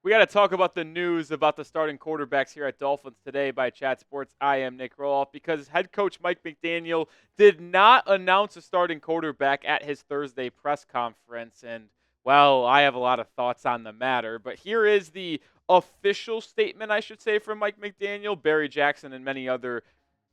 We got to talk about the news about the starting quarterbacks here at Dolphins Today by Chat Sports. I am Nic Rohloff because head coach Mike McDaniel did not announce a starting quarterback at his Thursday press conference. And, well, I have a lot of thoughts on the matter. But here is the official statement, I should say, from Mike McDaniel. Barry Jackson and many other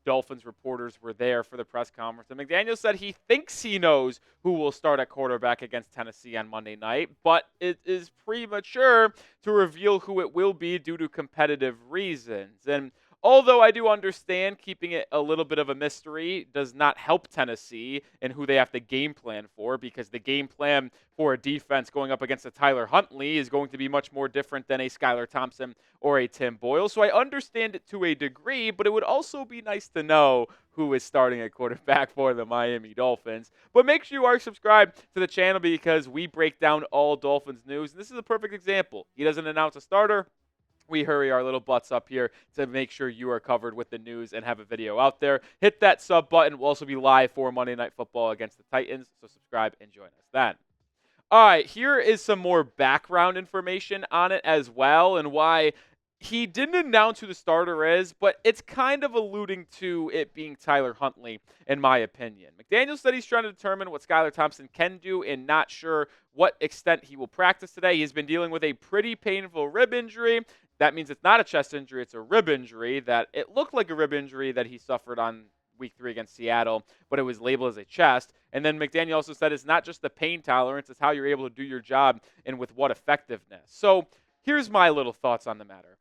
Dolphins reporters were there for the press conference. And McDaniel said he thinks he knows who will start at quarterback against Tennessee on Monday night, but it is premature to reveal who it will be due to competitive reasons. And although I do understand keeping it a little bit of a mystery does not help Tennessee and who they have to game plan for, because the game plan for a defense going up against a Tyler Huntley is going to be much more different than a Skylar Thompson or a Tim Boyle. So I understand it to a degree, but it would also be nice to know who is starting at quarterback for the Miami Dolphins. But make sure you are subscribed to the channel because we break down all Dolphins news. And this is a perfect example. He doesn't announce a starter. We hurry our little butts up here to make sure you are covered with the news and have a video out there. Hit that sub button. We'll also be live for Monday Night Football against the Titans, so subscribe and join us then. All right, here is some more background information on it as well and why he didn't announce who the starter is, but it's kind of alluding to it being Tyler Huntley, in my opinion. McDaniel said he's trying to determine what Skylar Thompson can do and not sure what extent he will practice today. He's been dealing with a pretty painful rib injury. That means it's not a chest injury, it's a rib injury that it looked like a rib injury that he suffered on week 3 against Seattle, but it was labeled as a chest. And then McDaniel also said it's not just the pain tolerance, it's how you're able to do your job and with what effectiveness. So here's my little thoughts on the matter.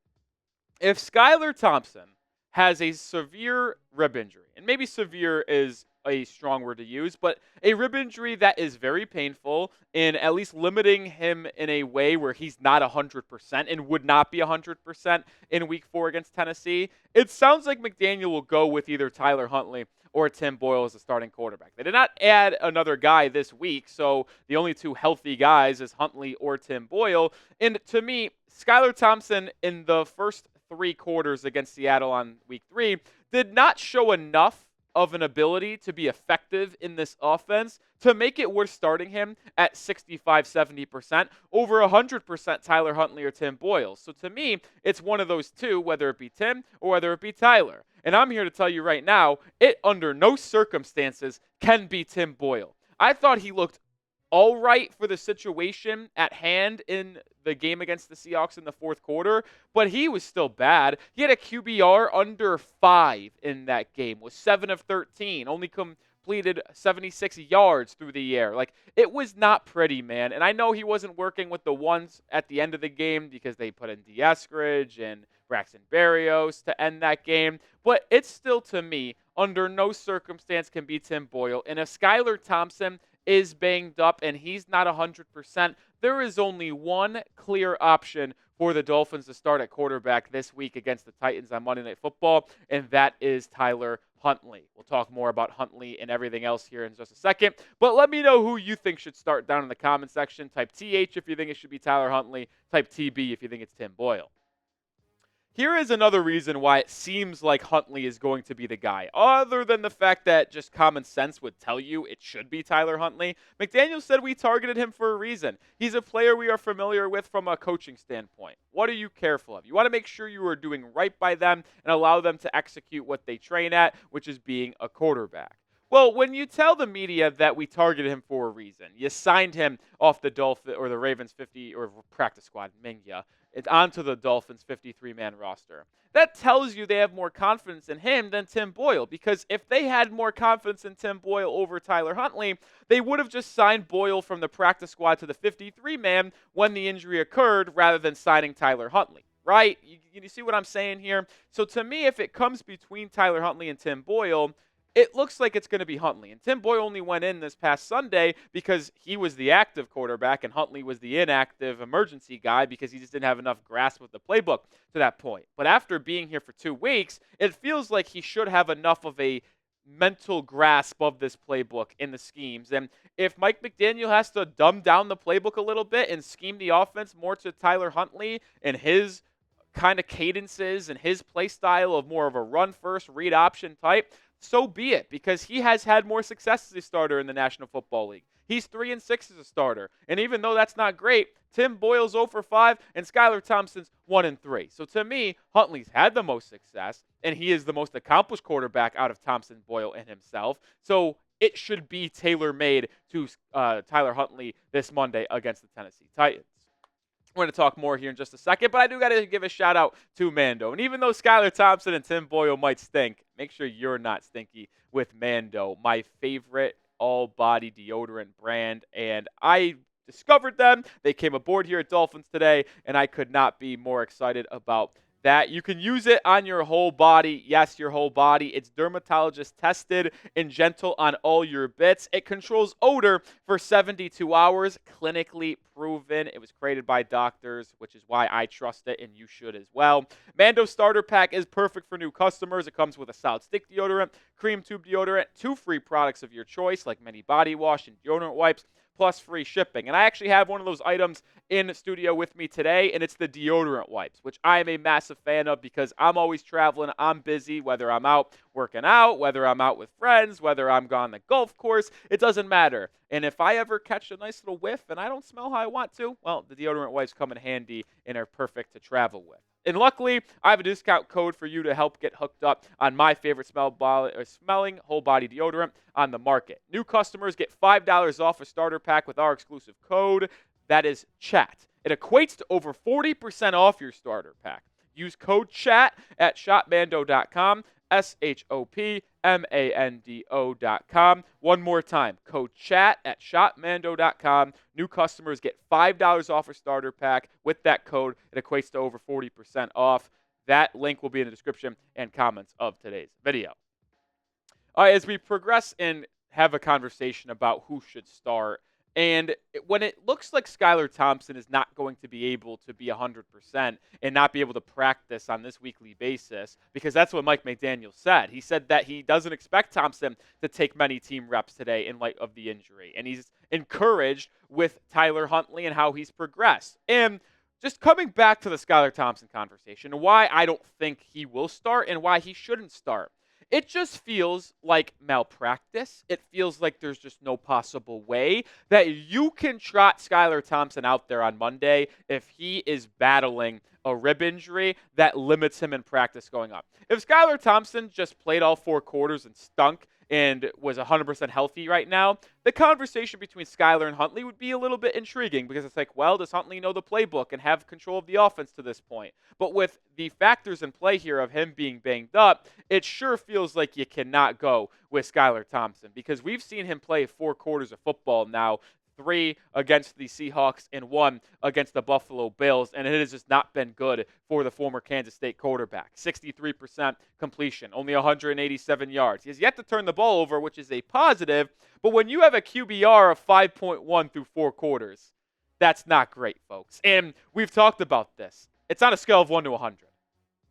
If Skylar Thompson has a severe rib injury, and maybe severe is a strong word to use, but a rib injury that is very painful and at least limiting him in a way where he's not 100% and would not be 100% in week 4 against Tennessee, it sounds like McDaniel will go with either Tyler Huntley or Tim Boyle as a starting quarterback. They did not add another guy this week, so the only two healthy guys is Huntley or Tim Boyle. And to me, Skylar Thompson in the first 3 quarters against Seattle on week 3 did not show enough of an ability to be effective in this offense to make it worth starting him at 65-70% over 100% Tyler Huntley or Tim Boyle. So to me, it's one of those two, whether it be Tim or whether it be Tyler. And I'm here to tell you right now, it under no circumstances can be Tim Boyle. I thought he looked all right for the situation at hand in the game against the Seahawks in the 4th quarter, but he was still bad. He had a QBR under 5 in that game, was 7 of 13, only completed 76 yards through the air. Like, it was not pretty, man. And I know he wasn't working with the ones at the end of the game because they put in Eskridge and Braxton Berrios to end that game, but it's still, to me, under no circumstance can be Tim Boyle. And if Skylar Thompson is banged up and he's not 100%, there is only one clear option for the Dolphins to start at quarterback this week against the Titans on Monday Night Football, and that is Tyler Huntley. We'll talk more about Huntley and everything else here in just a second, but let me know who you think should start down in the comment section. Type TH if you think it should be Tyler Huntley. Type TB if you think it's Tim Boyle. Here is another reason why it seems like Huntley is going to be the guy. Other than the fact that just common sense would tell you it should be Tyler Huntley, McDaniel said we targeted him for a reason. He's a player we are familiar with from a coaching standpoint. What are you careful of? You want to make sure you are doing right by them and allow them to execute what they train at, which is being a quarterback. Well, when you tell the media that we targeted him for a reason, you signed him off the Dolphins or the Ravens 50 or practice squad, Mingya. It's onto the Dolphins 53-man roster. That tells you they have more confidence in him than Tim Boyle, because if they had more confidence in Tim Boyle over Tyler Huntley, they would have just signed Boyle from the practice squad to the 53-man when the injury occurred rather than signing Tyler Huntley, right? You see what I'm saying here? So to me, if it comes between Tyler Huntley and Tim Boyle, it looks like it's going to be Huntley. And Tim Boyle only went in this past Sunday because he was the active quarterback and Huntley was the inactive emergency guy because he just didn't have enough grasp of the playbook to that point. But after being here for 2 weeks, it feels like he should have enough of a mental grasp of this playbook in the schemes. And if Mike McDaniel has to dumb down the playbook a little bit and scheme the offense more to Tyler Huntley and his kind of cadences and his play style of more of a run-first, read option type, so be it, because he has had more success as a starter in the National Football League. He's 3-6 as a starter. And even though that's not great, Tim Boyle's 0 for 5 and Skylar Thompson's 1-3. So to me, Huntley's had the most success, and he is the most accomplished quarterback out of Thompson, Boyle, and himself. So it should be tailor-made to Tyler Huntley this Monday against the Tennessee Titans. We're going to talk more here in just a second, but I do got to give a shout out to Mando. And even though Skylar Thompson and Tim Boyle might stink, make sure you're not stinky with Mando, my favorite all-body deodorant brand. And I discovered them. They came aboard here at Dolphins Today, and I could not be more excited about that. You can use it on your whole body. Yes, your whole body. It's dermatologist tested and gentle on all your bits. It controls odor for 72 hours, clinically proven. It was created by doctors, which is why I trust it, and you should as well. Mando Starter Pack is perfect for new customers. It comes with a solid stick deodorant, cream tube deodorant, 2 free products of your choice, like mini body wash and deodorant wipes, plus free shipping. And I actually have one of those items in the studio with me today, and it's the deodorant wipes, which I am a massive fan of because I'm always traveling. I'm busy, whether I'm out working out, whether I'm out with friends, whether I'm on the golf course. It doesn't matter. And if I ever catch a nice little whiff and I don't smell how I want to, well, the deodorant wipes come in handy and are perfect to travel with. And luckily, I have a discount code for you to help get hooked up on my favorite smelling whole body deodorant on the market. New customers get $5 off a starter pack with our exclusive code. That is CHAT. It equates to over 40% off your starter pack. Use code CHAT at shopmando.com, shopmando.com. One more time, code CHAT at shopmando.com. New customers get $5 off a starter pack with that code. It equates to over 40% off. That link will be in the description and comments of today's video. All right, as we progress and have a conversation about who should start, and when it looks like Skylar Thompson is not going to be able to be 100% and not be able to practice on this weekly basis, because that's what Mike McDaniel said. He said that he doesn't expect Thompson to take many team reps today in light of the injury. And he's encouraged with Tyler Huntley and how he's progressed. And just coming back to the Skylar Thompson conversation, why I don't think he will start and why he shouldn't start. It just feels like malpractice. It feels like there's just no possible way that you can trot Skylar Thompson out there on Monday if he is battling a rib injury that limits him in practice going up. If Skylar Thompson just played all 4 quarters and stunk and was 100% healthy right now, the conversation between Skylar and Huntley would be a little bit intriguing because it's like, well, does Huntley know the playbook and have control of the offense to this point? But with the factors in play here of him being banged up, it sure feels like you cannot go with Skylar Thompson because we've seen him play 4 quarters of football now, 3 against the Seahawks and 1 against the Buffalo Bills, and it has just not been good for the former Kansas State quarterback. 63% completion, only 187 yards. He has yet to turn the ball over, which is a positive, but when you have a QBR of 5.1 through 4 quarters, that's not great, folks. And we've talked about this. It's on a scale of 1 to 100,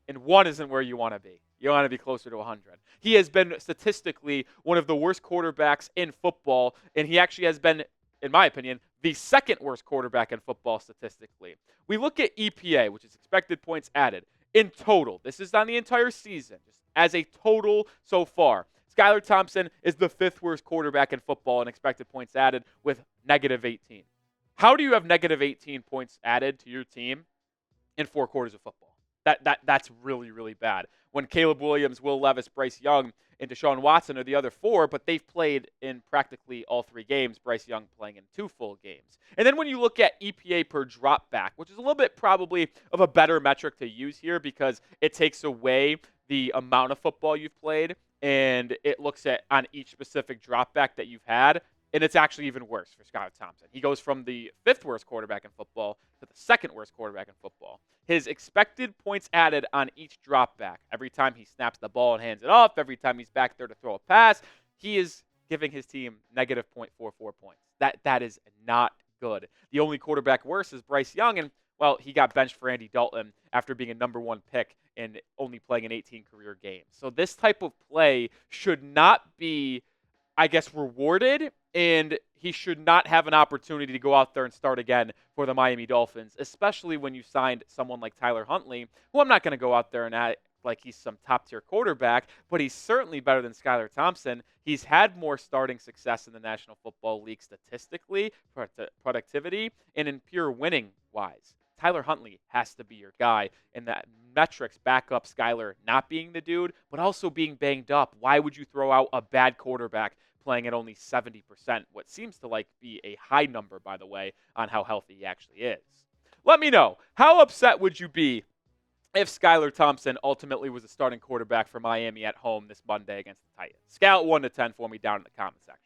and 1 isn't where you want to be. You want to be closer to 100. He has been statistically one of the worst quarterbacks in football, and he actually has been, in my opinion, the second worst quarterback in football statistically. We look at EPA, which is expected points added, in total. This is on the entire season, just as a total so far. Skylar Thompson is the 5th worst quarterback in football in expected points added with negative 18. How do you have negative 18 points added to your team in 4 quarters of football? That's really, really bad. When Caleb Williams, Will Levis, Bryce Young, and Deshaun Watson are the other 4, but they've played in practically all 3 games, Bryce Young playing in 2 full games. And then when you look at EPA per drop back, which is a little bit probably of a better metric to use here because it takes away the amount of football you've played and it looks at on each specific drop back that you've had, and it's actually even worse for Skylar Thompson. He goes from the 5th worst quarterback in football to the 2nd worst quarterback in football. His expected points added on each drop back, every time he snaps the ball and hands it off, every time he's back there to throw a pass, he is giving his team negative 0.44 points. That is not good. The only quarterback worse is Bryce Young, and, well, he got benched for Andy Dalton after being a number 1 pick and only playing in 18 career games. So this type of play should not be, I guess, rewarded, and he should not have an opportunity to go out there and start again for the Miami Dolphins, especially when you signed someone like Tyler Huntley, who I'm not going to go out there and like he's some top-tier quarterback, but he's certainly better than Skylar Thompson. He's had more starting success in the National Football League statistically, productivity, and in pure winning-wise. Tyler Huntley has to be your guy, and that metrics back up Skylar not being the dude, but also being banged up. Why would you throw out a bad quarterback playing at only 70%? What seems to be a high number, by the way, on how healthy he actually is. Let me know, how upset would you be if Skylar Thompson ultimately was the starting quarterback for Miami at home this Monday against the Titans? Scale 1 to 10 for me down in the comment section.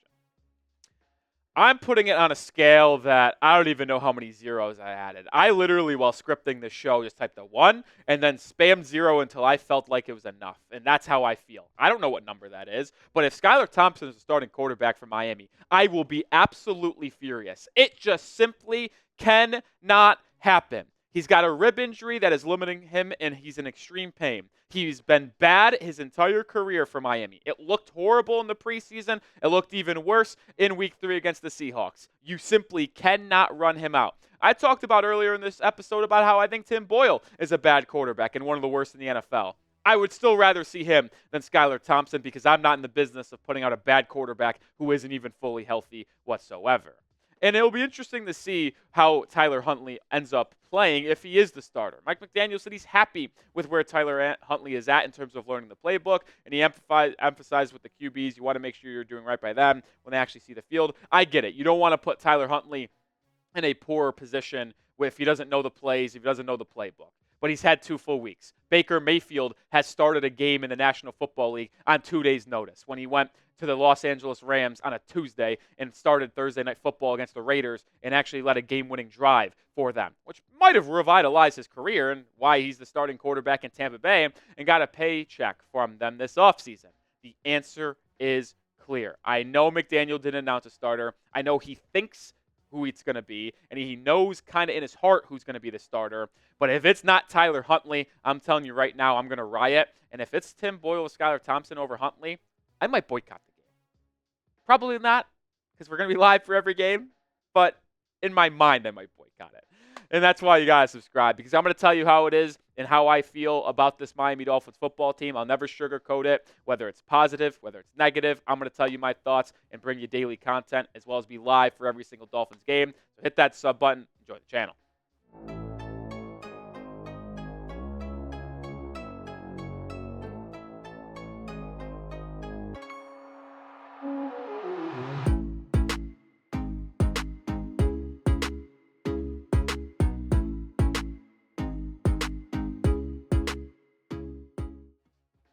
I'm putting it on a scale that I don't even know how many zeros I added. I literally, while scripting this show, just typed a 1 and then spammed 0 until I felt like it was enough. And that's how I feel. I don't know what number that is, but if Skylar Thompson is the starting quarterback for Miami, I will be absolutely furious. It just simply cannot happen. He's got a rib injury that is limiting him, and he's in extreme pain. He's been bad his entire career for Miami. It looked horrible in the preseason. It looked even worse in Week 3 against the Seahawks. You simply cannot run him out. I talked about earlier in this episode about how I think Tim Boyle is a bad quarterback and one of the worst in the NFL. I would still rather see him than Skylar Thompson because I'm not in the business of putting out a bad quarterback who isn't even fully healthy whatsoever. And it'll be interesting to see how Tyler Huntley ends up playing if he is the starter. Mike McDaniel said he's happy with where Tyler Huntley is at in terms of learning the playbook, and he emphasized with the QBs, you want to make sure you're doing right by them when they actually see the field. I get it. You don't want to put Tyler Huntley in a poor position if he doesn't know the plays, if he doesn't know the playbook. But he's had 2 full weeks. Baker Mayfield has started a game in the National Football League on 2 days' notice when he went to the Los Angeles Rams on a Tuesday and started Thursday Night Football against the Raiders and actually led a game-winning drive for them, which might have revitalized his career and why he's the starting quarterback in Tampa Bay and got a paycheck from them this offseason. The answer is clear. I know McDaniel didn't announce a starter. I know he thinks who it's going to be, and he knows kind of in his heart who's going to be the starter. But if it's not Tyler Huntley, I'm telling you right now, I'm going to riot. And if it's Tim Boyle or Skylar Thompson over Huntley, I might boycott the game. Probably not, because we're going to be live for every game. But in my mind, I might boycott it. And that's why you got to subscribe, because I'm going to tell you how it is and how I feel about this Miami Dolphins football team. I'll never sugarcoat it, whether it's positive, whether it's negative. I'm going to tell you my thoughts and bring you daily content, as well as be live for every single Dolphins game. So hit that sub button. Enjoy the channel.